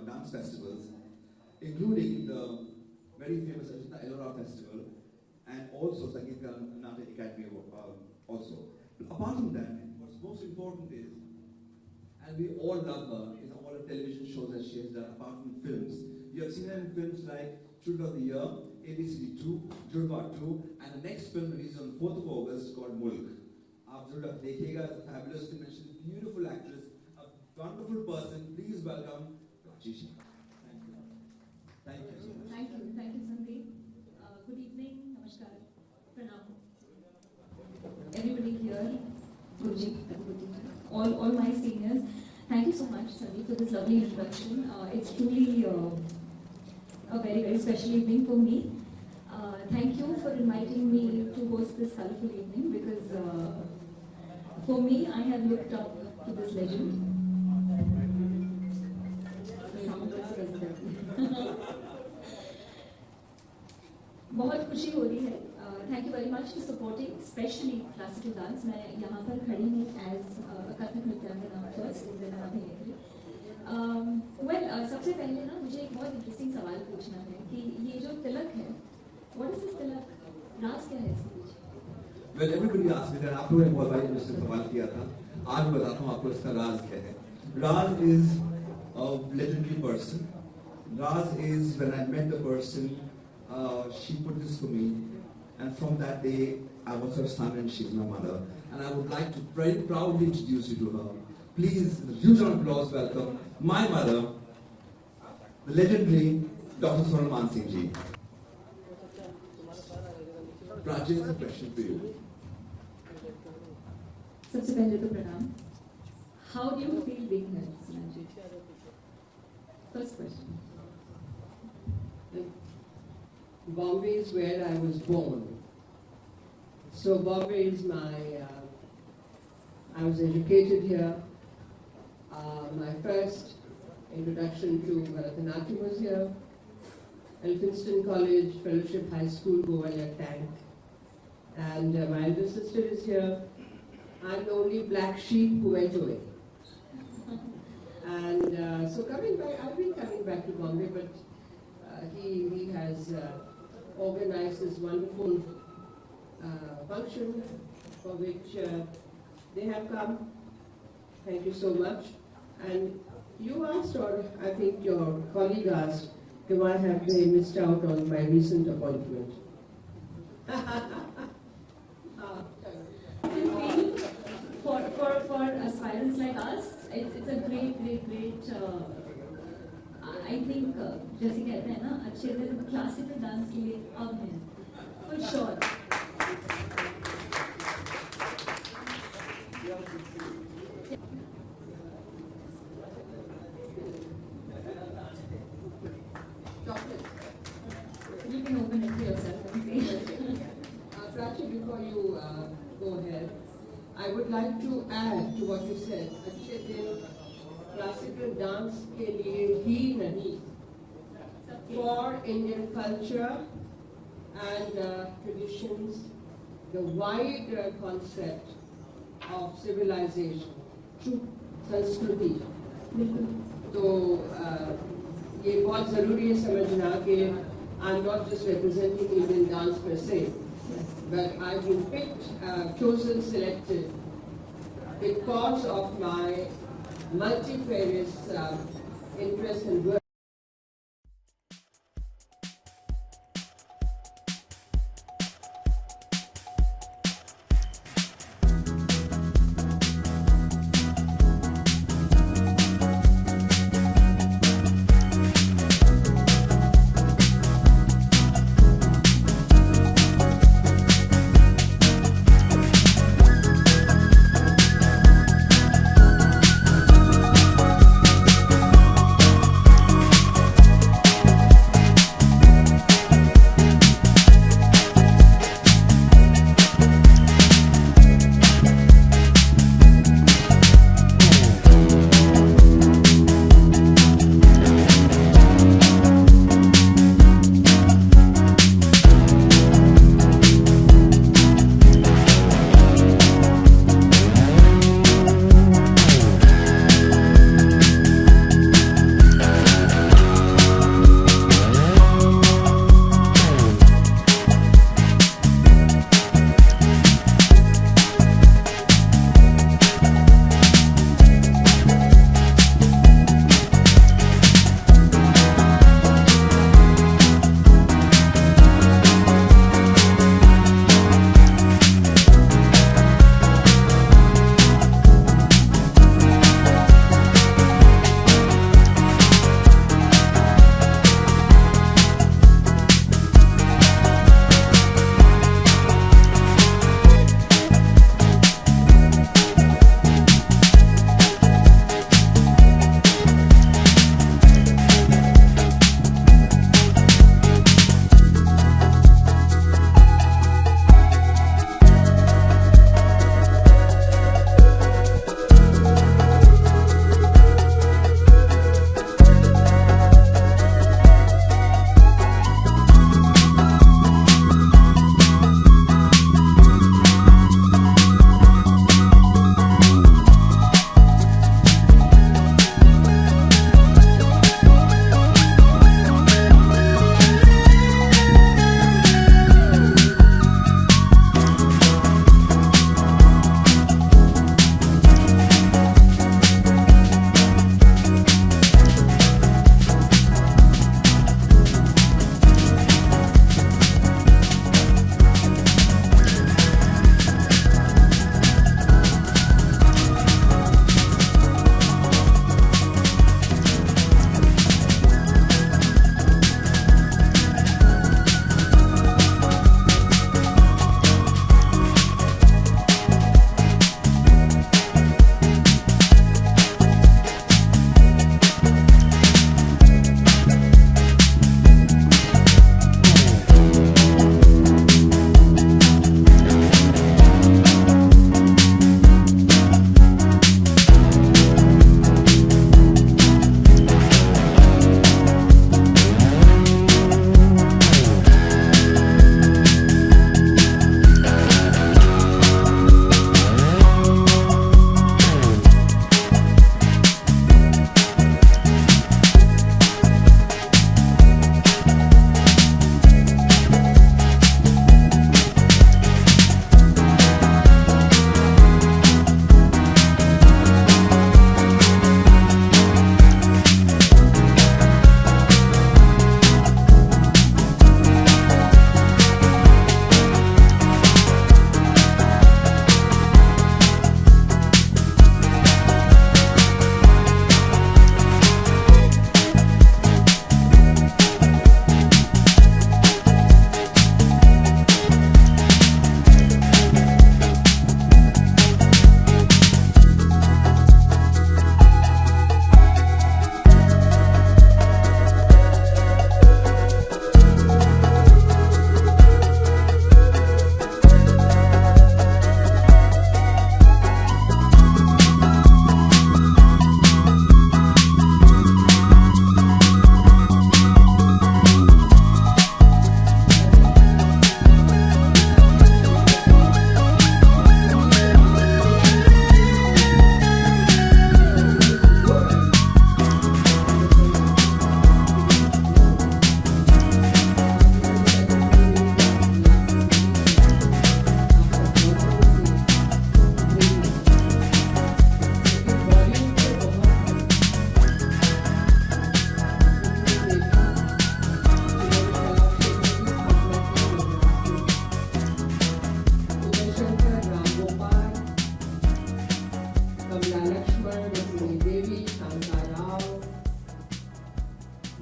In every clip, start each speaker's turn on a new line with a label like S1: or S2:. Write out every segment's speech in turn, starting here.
S1: dance festivals, including the very famous Ajita Ellora Festival, and also Sangeet Natak Academy also. But apart from that, what's most important is, and we all love her, is all the television shows that she has done, apart from films. You have seen her in films like Children of the Year, ABCD 2, Judwaa 2, and the next film released on 4th of August called Mulk. आप जरूर देखिएगा, it's a fabulous film, and she's a beautiful actress, a wonderful person. Please welcome Rajesh. Thank you. Thank you so much.
S2: Thank you, Sandeep. Good evening, namaskar, pranam. Everybody here, Guruji, all my seniors. Thank you so much, Sandeep, for this lovely introduction. It's truly a very, very special evening for me. Thank you for inviting me to host this colorful evening, because for me, I have looked up to this legend. बहुत खुशी हो रही है. Thank you very much for supporting, especially classical dance. मैं यहाँ पर खड़ी हूँ as a कथक नृत्यांगना first, and then अभिनेत्री. सबसे पहले ना मुझे एक बहुत इंटरेस्टिंग सवाल पूछना है कि ये जो तिलक है, what is this तिलक? राज क्या है इसके पीछे?
S1: Well, everybody asked me that. आप लोगों ने बहुत बार मुझसे सवाल किया था. आज मैं बताता हूँ आपको इसका राज क्या है. Raj is a legendary person. Raj is when I met the person, she put this for me, and from that day I was her son and she's my mother. And I would like to very proudly introduce you to her. Please, with a huge round of applause, welcome my mother, the legendary Dr. Sonal Singh Ji. Rajesh, a question for you.
S2: सबसे पहले तो प्रणाम. How do you feel being here, Sonal? First question.
S3: Bombay is where I was born. So Bombay is I was educated here. My first introduction to Bharatanatyam was here. Elphinstone College, Fellowship High School, Govaliya Tank. And my elder sister is here. I'm the only black sheep who went away. And so coming back, I've been coming back to Bombay, but he has organized this wonderful function for which they have come. Thank you so much. And you asked, or I think your colleague asked, why have they missed out on my recent appointment?
S2: For aspirants like us, it's a great I think जैसे कहते हैं ना, अच्छे दिन classical dance के लिए अब हैं, for sure. You can open it to yourself and see.
S3: Prachi, before you go ahead, I would like to add to what you said. अच्छे दिन classical dance के लिए ही नहीं, for Indian culture and traditions, the wide concept of civilization, true संस्कृति. तो ये बहुत ज़रूरी है समझना कि I'm not just representing Indian dance per se, but I've been picked, chosen, selected because of my multifarious interest and work.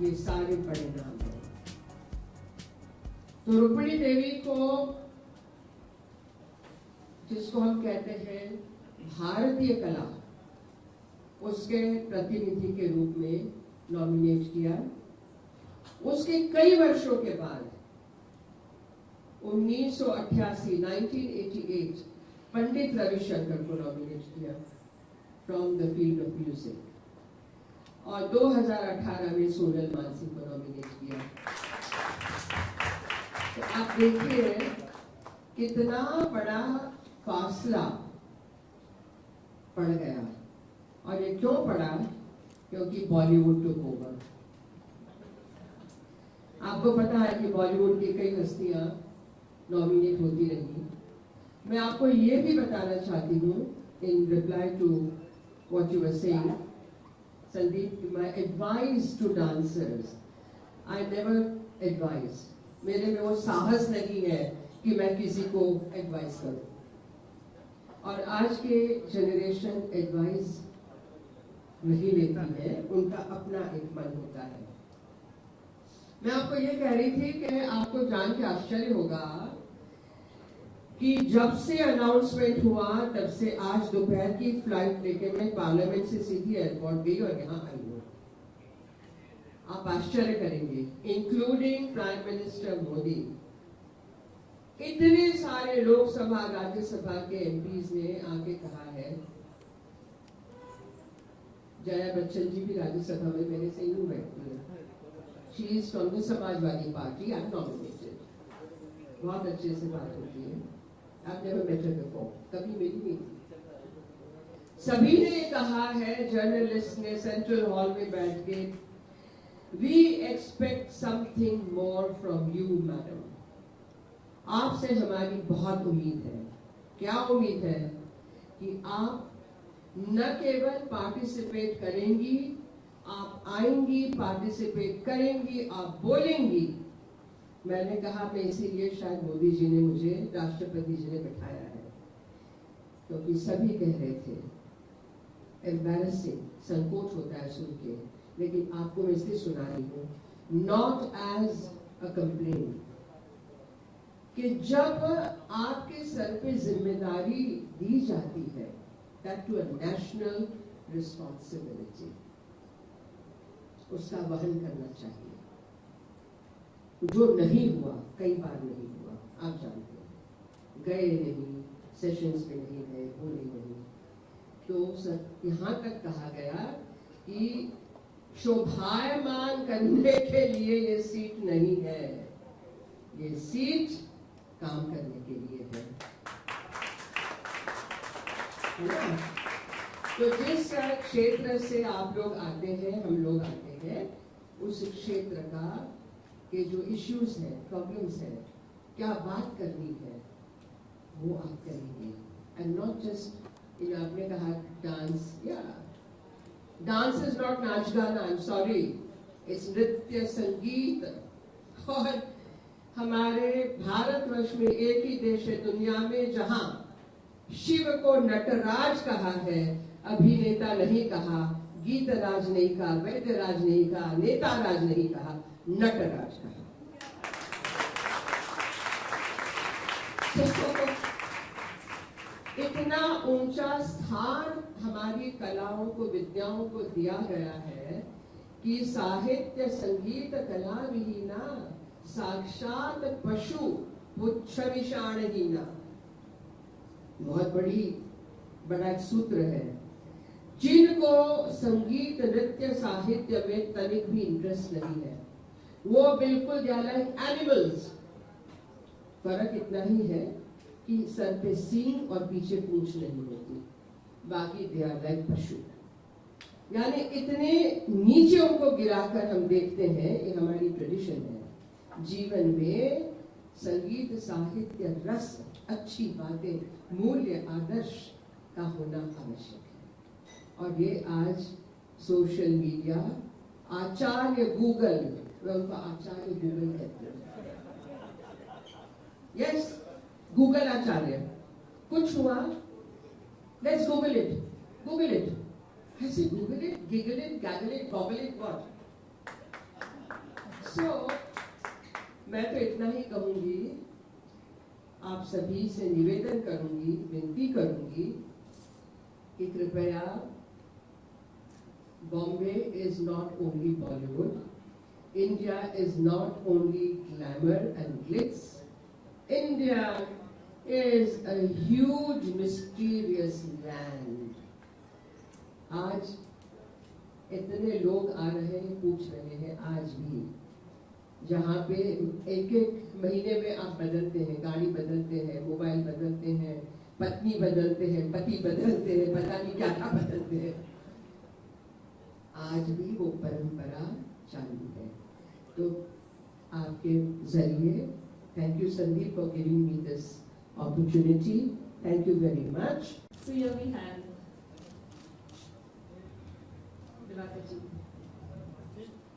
S3: ये सारे परिणाम हैं। तो रुक्मिणी देवी को, जिसको हम कहते हैं भारतीय कला, उसके प्रतिनिधि के रूप में नॉमिनेट किया। उसके कई वर्षों के बाद 1988 पंडित रविशंकर को नॉमिनेट किया from the field of music, और 2018 में सोनल मानसिंह को नॉमिनेट किया। तो आप देखिए कितना बड़ा फासला पड़ गया, और ये क्यों पड़ा? क्योंकि बॉलीवुड टुक ओवर। आपको पता है कि बॉलीवुड की कई हस्तियां नॉमिनेट होती रही। मैं आपको ये भी बताना चाहती हूँ in reply to what you were saying, Sandeep, my advice to dancers, I never advice. मेरे में वो साहस नहीं है कि मैं किसी को एडवाइस करूं, और आज के जनरेशन एडवाइस नहीं लेती है, उनका अपना एक मन होता है। मैं आपको ये कह रही थी कि आपको जान के आश्चर्य होगा कि जब से अनाउंसमेंट हुआ तब से आज दोपहर की फ्लाइट लेके मैं पार्लियामेंट से सीधी एयरपोर्ट गई और यहाँ आई हूँ। आप आश्चर्य करेंगे, इंक्लूडिंग प्राइम मिनिस्टर मोदी। इतने सारे लोकसभा राज्यसभा के एमपीज ने आके कहा है। जया बच्चन जी भी राज्यसभा में मेरे से यूं बैठती है। She is from the Samajwadi party, I am nominated. बहुत अच्छे से बात होती है। I've never met her before, कभी मिली नहीं थी। सभी ने कहा है, जर्नलिस्ट ने सेंट्रल हॉल में बैठ के, We expect something more from you, madam. आपसे हमारी बहुत उम्मीद है। क्या उम्मीद है? कि आप न केवल पार्टिसिपेट करेंगी, आप आएंगी, पार्टिसिपेट करेंगी, आप बोलेंगी। मैंने कहा मैं इसीलिए शायद मोदी जी ने मुझे, राष्ट्रपति जी ने बिठाया है, क्योंकि सभी कह रहे थे, एम्बैरेसिंग, संकोच होता है सुन के, लेकिन आपको मैं इसलिए सुना रही हूँ, नॉट एज अ कंप्लेंट, कि जब आपके सर पे जिम्मेदारी दी जाती है, that to a national responsibility, उसका वहन करना चाहिए। जो नहीं हुआ, कई बार नहीं हुआ, आप जानते हैं, गए नहीं, सेशंस में नहीं गए, बोले नहीं, तो यहाँ तक कहा गया कि शोभायमान करने के लिए ये सीट नहीं है, ये सीट काम करने के लिए है ना? तो जिस क्षेत्र से आप लोग आते हैं, हम लोग आते हैं, उस क्षेत्र का के जो इश्यूज हैं, प्रॉब्लम्स हैं, क्या बात करनी है, वो आप करेंगे। एंड नॉट जस्ट इन, आपने कहा डांस, या डांस इज नॉट नाच गाना, आई एम सॉरी, इट्स नृत्य संगीत। और हमारे भारतवर्ष में एक ही देश है दुनिया में जहां शिव को नटराज कहा है, अभिनेता नहीं कहा, गीतराज नहीं कहा, वैद्यराज नहीं कहा, नेताराज नहीं कहा, नटराज कहा। इतना ऊंचा स्थान हमारी कलाओं को, विद्याओं को दिया गया है कि साहित्य संगीत कला विहीना साक्षात पशु पुच्छ विषाणहीना। बहुत बड़ा एक सूत्र है। जिनको संगीत, नृत्य, साहित्य में तनिक भी इंटरेस्ट नहीं है, वो बिल्कुल दे आर लाइक एनिमल्स। फर्क इतना ही है कि सर पे सींग और पीछे पूंछ नहीं होती, बाकी दे आर लाइक पशु। यानी इतने नीचे उनको गिराकर हम देखते हैं, ये हमारी ट्रेडिशन है। जीवन में संगीत, साहित्य, रस, अच्छी बातें, मूल्य, आदर्श का होना आवश्यक है। और ये आज सोशल मीडिया, आचार्य गूगल, मैं उनको आचार्य गूगल कहते हैं, यस, गूगल आचार्य। कुछ हुआ, let's Google it, Google it, ऐसे Google it, giggle it, gaggle it, goggle it, what? So, मैं तो इतना ही कहूँगी, आप सभी से निवेदन करूँगी, विनती करूँगी कि कृपया Bombay is not only Bollywood, India is not only glamour and Glitz, India is a huge mysterious land. आज इतने लोग आ रहे हैं, पूछ रहे हैं, आज भी जहाँ पे एक एक महीने में आप बदलते हैं, गाड़ी बदलते हैं, मोबाइल बदलते हैं, पत्नी बदलते हैं, पति बदलते हैं, पता नहीं क्या क्या बदलते हैं, आज भी वो परंपरा चालू है। तो आपके जरिए, thank you Sandeep for giving me this opportunity. Thank you very much.
S2: So here we have Diwakar ji.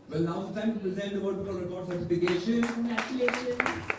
S1: Well, now it's time to present the World Book of Records certification.
S2: Congratulations.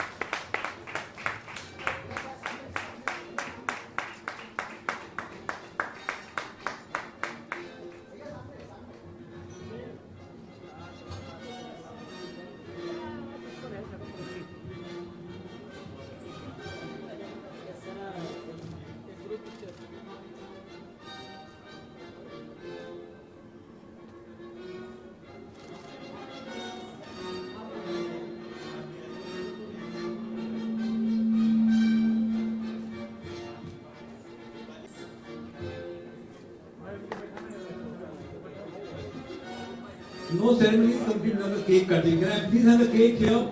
S1: No ceremony is complete without the cake cutting. Can I please have the cake here?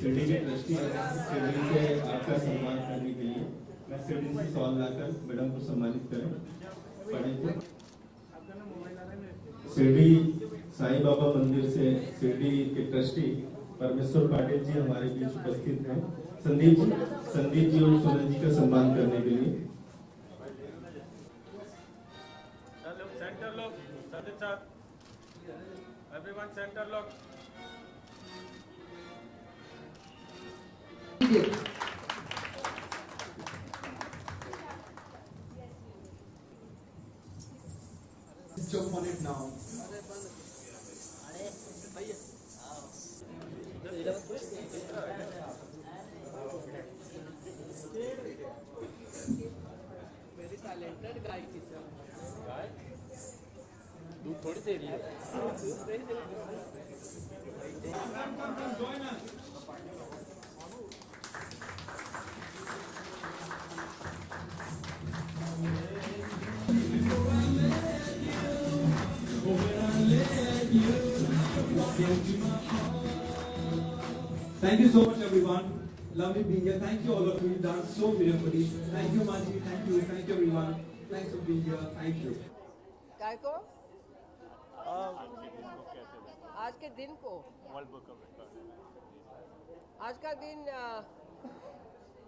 S4: Shirdi के trustee Shirdi से आपका सम्मान करने के लिए मैं शिरडी से सवाल लाकर मैडम को सम्मानित करें पढ़ेंगे। शिरडी साईं बाबा मंदिर से शिरडी के ट्रस्टी परमेश्वर पाटिल जी हमारे बीच उपस्थित हैं। संदीप जी और सोनल जी का सम्मान करने के लिए।
S5: सेंटर लोग, संदीप सर, एवरीवन सेंटर लोग।
S1: Jump on it now.
S3: Very talented guy की तरह।
S5: दूध थोड़ी दे रही है।
S1: Thank you so much, everyone. Lovely being here. Thank you all of you. You danced so beautifully. Thank you, Manji. Thank you, everyone. Thanks for being here. Thank you.
S3: काय को? आज के दिन को? आज का दिन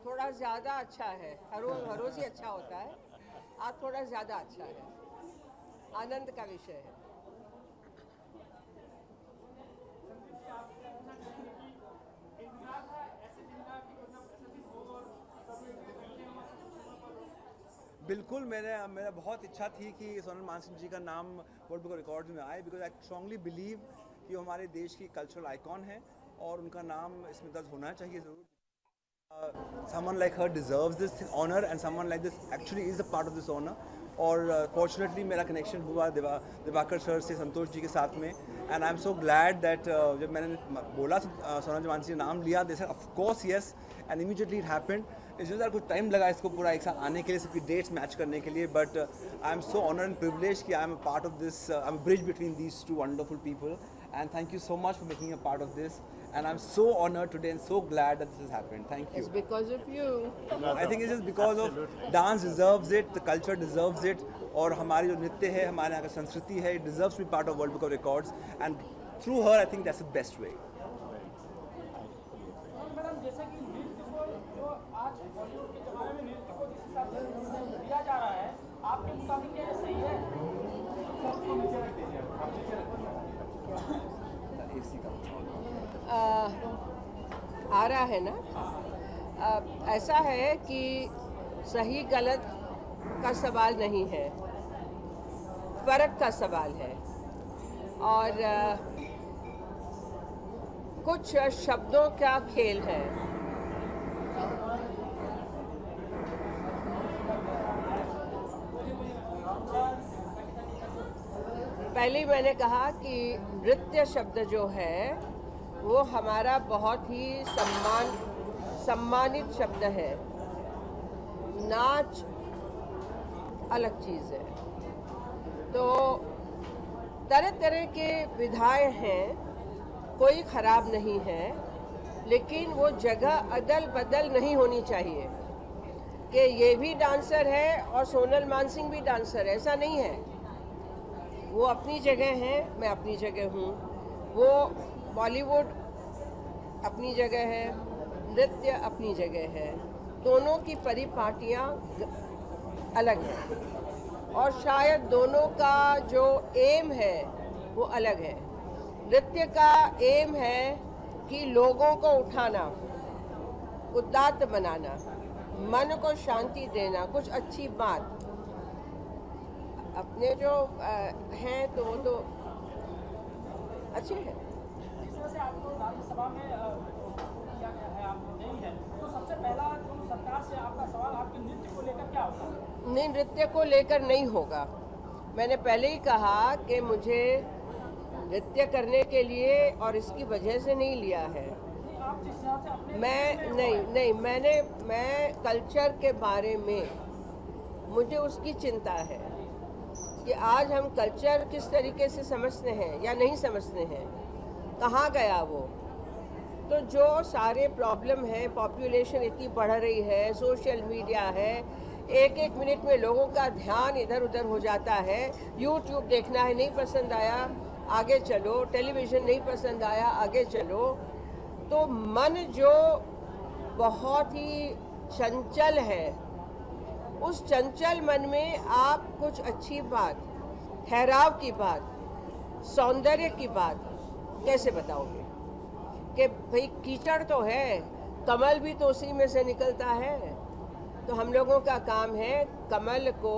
S3: थोड़ा ज़्यादा अच्छा है। हर रोज ही अच्छा होता है। आज थोड़ा ज़्यादा अच्छा है। आनंद का विषय है।
S6: बिल्कुल मेरा बहुत इच्छा थी कि सोनल मानसिंह जी का नाम वर्ल्ड बुक ऑफ रिकॉर्ड्स में आए, बिकॉज आई स्ट्रांगली बिलीव कि वो हमारे देश की कल्चरल आइकॉन है और उनका नाम इसमें दर्ज होना चाहिए ज़रूर। Someone like her deserves this honor and someone like this actually is a part of this honor. और फॉर्चुनेटली मेरा कनेक्शन हुआ दिवाकर सर से, संतोष जी के साथ में, and I am so glad that जब मैंने बोला सोनल मानसिंह नाम लिया, they said of course yes, and immediately it happened. It's just कुछ टाइम लगा इसको पूरा एक साथ आने के लिए, सबकी डेट्स मैच करने के लिए, but I am so honoured and privilege कि I am a part of this, I am bridge between these two wonderful people, and thank you so much for making a part of this, and I'm so honored today and so glad that this has happened. Thank you.
S3: It's because of you.
S6: I think it's just because of dance deserves it, the culture deserves it, और हमारी जो नृत्य है, हमारे यहाँ का संस्कृति है, it deserves to be part of World Book of Records, and through her I think that's the best way.
S5: Madam, जैसे कि नृत्य को जो आज बॉलीवुड के जमाने में नृत्य को जिस हिसाब से दिया जा रहा है, आपके मुताबिक क्या सही है? सबको नीचे रख दीजिए, आप नीचे रख दीजिए।
S3: आ रहा है ना? ऐसा है कि सही गलत का सवाल नहीं है, फ़र्क का सवाल है। और कुछ शब्दों का खेल है। पहले ही मैंने कहा कि नृत्य शब्द जो है वो हमारा बहुत ही सम्मानित शब्द है। नाच अलग चीज़ है। तो तरह तरह के विधाएं हैं, कोई ख़राब नहीं है, लेकिन वो जगह अदल बदल नहीं होनी चाहिए कि ये भी डांसर है और सोनल मानसिंह भी डांसर है, ऐसा नहीं है। वो अपनी जगह हैं, मैं अपनी जगह हूँ। वो बॉलीवुड अपनी जगह है, नृत्य अपनी जगह है। दोनों की परिपाटियाँ अलग हैं और शायद दोनों का जो एम है वो अलग है। नृत्य का एम है कि लोगों को उठाना, उदात्त बनाना, मन को शांति देना, कुछ अच्छी बात। अपने जो हैं तो वो तो अच्छे हैं।
S5: जिस तरह से आपको राज्यसभा में किया गया है, आप नहीं है, तो सबसे पहला जो सरकार से आपका सवाल आपके नृत्य को लेकर क्या होगा?
S3: नहीं, नृत्य को लेकर नहीं होगा। मैंने पहले ही कहा कि मुझे नृत्य करने के लिए और इसकी वजह से नहीं लिया है।
S5: आप जिस तरह से अपने
S3: मैं कल्चर के बारे में मुझे उसकी चिंता है कि आज हम कल्चर किस तरीके से समझते हैं या नहीं समझते हैं, कहाँ गया वो। तो जो सारे प्रॉब्लम है, पॉपुलेशन इतनी बढ़ रही है, सोशल मीडिया है, एक एक मिनट में लोगों का ध्यान इधर उधर हो जाता है। यूट्यूब देखना है, नहीं पसंद आया आगे चलो, टेलीविज़न नहीं पसंद आया आगे चलो। तो मन जो बहुत ही चंचल है, उस चंचल मन में आप कुछ अच्छी बात, ठहराव की बात, सौंदर्य की बात कैसे बताओगे? कि भाई कीचड़ तो है, कमल भी तो उसी में से निकलता है। तो हम लोगों का काम है कमल को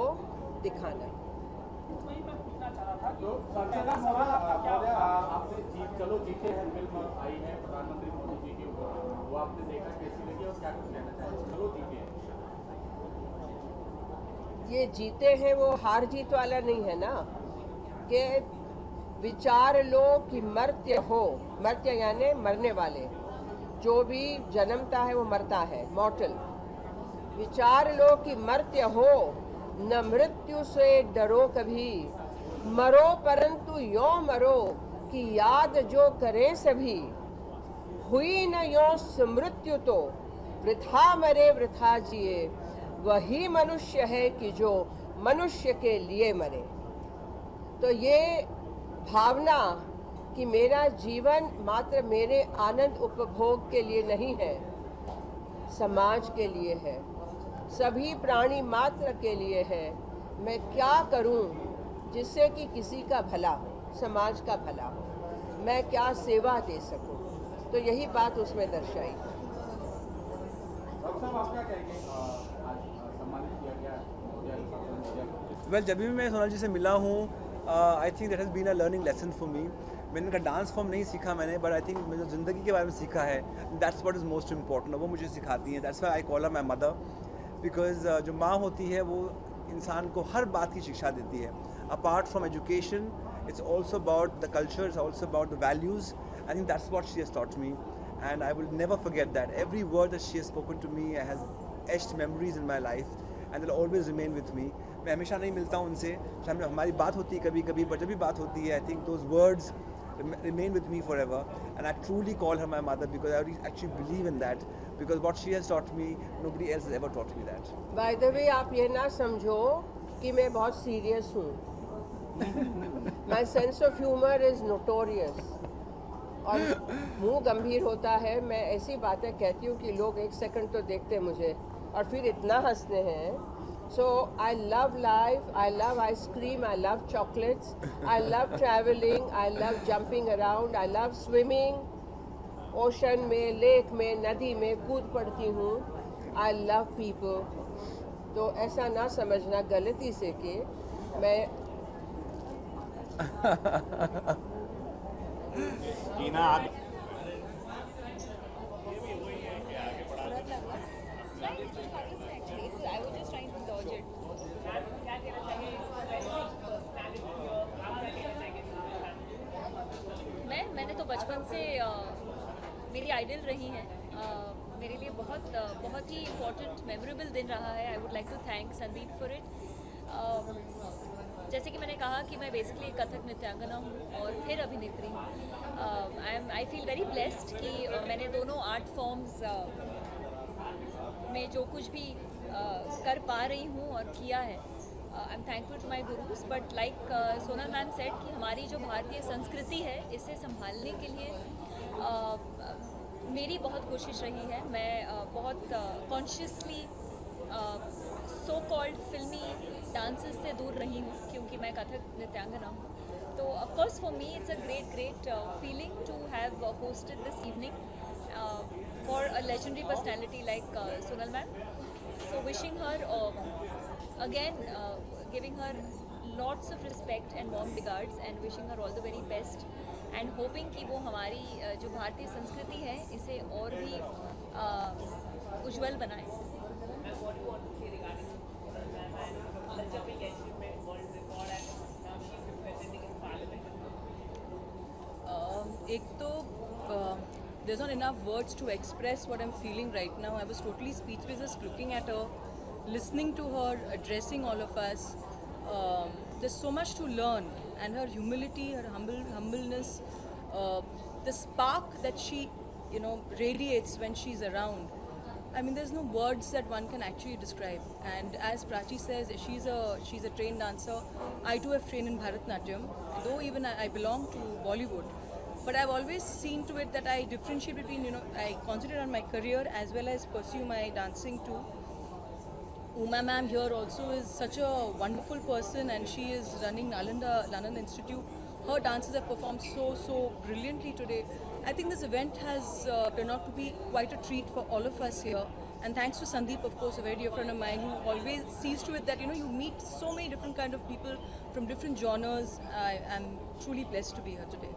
S3: दिखाना।
S5: वही मैं पूछना चाह रहा था कि
S7: तो
S5: पहला सवाल आपका क्या होगा?
S7: आपने चलो जीते हैं फिल्म आई है प्रधानमंत्री मोदी जी के ऊपर, वो आपने देखा कैसी लगी और क्या कुछ कहना चाहिए? चलो जीते हैं,
S3: ये जीते हैं वो हार जीत वाला नहीं है ना, कि विचार लो कि मर्त्य हो, मर्त्य यानी मरने वाले, जो भी जन्मता है वो मरता है, मॉर्टल। विचार लो कि मर्त्य हो, न मृत्यु से डरो कभी, मरो परंतु यो मरो कि याद जो करें सभी, हुई न यो स्मृत्यु तो वृथा मरे वृथा जिए, वही मनुष्य है कि जो मनुष्य के लिए मरे। तो ये भावना कि मेरा जीवन मात्र मेरे आनंद उपभोग के लिए नहीं है, समाज के लिए है, सभी प्राणी मात्र के लिए है। मैं क्या करूं जिससे कि किसी का भला हो, समाज का भला हो, मैं क्या सेवा दे सकूं। तो यही बात उसमें दर्शाई।
S7: डॉक्टर साहब आप क्या कहेंगे? आज सम्मानित किया गया।
S6: वेल, जब भी मैं सोनल जी से मिला हूँ, I think that has been a learning lesson for me. मैंने उनका डांस फॉर्म नहीं सीखा मैंने, बट आई थिंक मैंने ज़िंदगी के बारे में सीखा है, that's what is most important. वो मुझे सिखाती हैं, that's why I call her my mother, because जो माँ होती है वो इंसान को हर बात की शिक्षा देती है। Apart from education, it's also about the culture, it's also about the values. I think that's what she has taught me, and I will never forget that. Every word that she has spoken to me has etched memories in my life, and they'll always remain with me. मैं हमेशा नहीं मिलता हूँ उनसे, सामने हमारी बात होती है कभी कभी, पर जब भी बात होती है, I think those words remain with me forever, and I truly call her my mother because I actually believe in that, because what she has taught me, nobody else has ever taught me that.
S3: By the way, आप ये ना समझो कि मैं बहुत serious हूँ। My sense of humor is notorious. और मुंह गंभीर होता है, मैं ऐसी बातें कहती हूँ कि लोग एक सेकंड तो देखते मुझे और फिर इतना हंसते हैं। So I love life, I love ice cream, I love chocolates, I love traveling, I love jumping around, I love swimming, ocean में, लेक में, नदी में कूद पड़ती हूँ। I love people. तो ऐसा ना समझना गलती से कि मैं
S7: टीना आप
S2: मैंने तो बचपन से मेरी आइडल रही हैं। मेरे लिए बहुत ही इम्पोर्टेंट मेमोरेबल दिन रहा है। I would like to thank Sandeep for it. जैसे कि मैंने कहा कि मैं बेसिकली कथक नृत्यांगना हूँ और फिर अभिनेत्री हूँ। आई फील वेरी ब्लेस्ड कि मैंने दोनों आर्ट फॉर्म्स में जो कुछ भी कर पा रही हूँ और किया है। I am thankful to my gurus, but like Sonal ma'am said कि हमारी जो भारतीय संस्कृति है इसे संभालने के लिए मेरी बहुत कोशिश रही है। मैं बहुत कॉन्शियसली सो कॉल्ड फिल्मी डांसेस से दूर रही हूँ क्योंकि मैं कथक नृत्यांगना हूँ। तो of course for me it's a great feeling to have hosted this evening for a legendary personality like Sonal ma'am. So wishing her again giving her lots of respect and warm regards and wishing her all the very best and hoping कि वो हमारी जो भारतीय संस्कृति है इसे और भी उज्जवल बनाए।
S8: एक तो there's not enough words to express what I'm feeling right now. I was totally speechless just looking at her, listening to her, addressing all of us. There's so much to learn, and her humility, her humbleness, the spark that she, radiates when she's around. I mean, there's no words that one can actually describe. And as Prachi says, she's a trained dancer. I too have trained in Bharatnatyam, though even I belong to Bollywood. But I've always seen to it that I differentiate between, I concentrate on my career as well as pursue my dancing too. Uma ma'am here also is such a wonderful person, and she is running Nalanda Institute. Her dancers have performed so brilliantly today. I think this event has turned out to be quite a treat for all of us here. And thanks to Sandeep, of course, a very dear friend of mine, who always sees to it that, you meet so many different kind of people from different genres. I am truly blessed to be here today.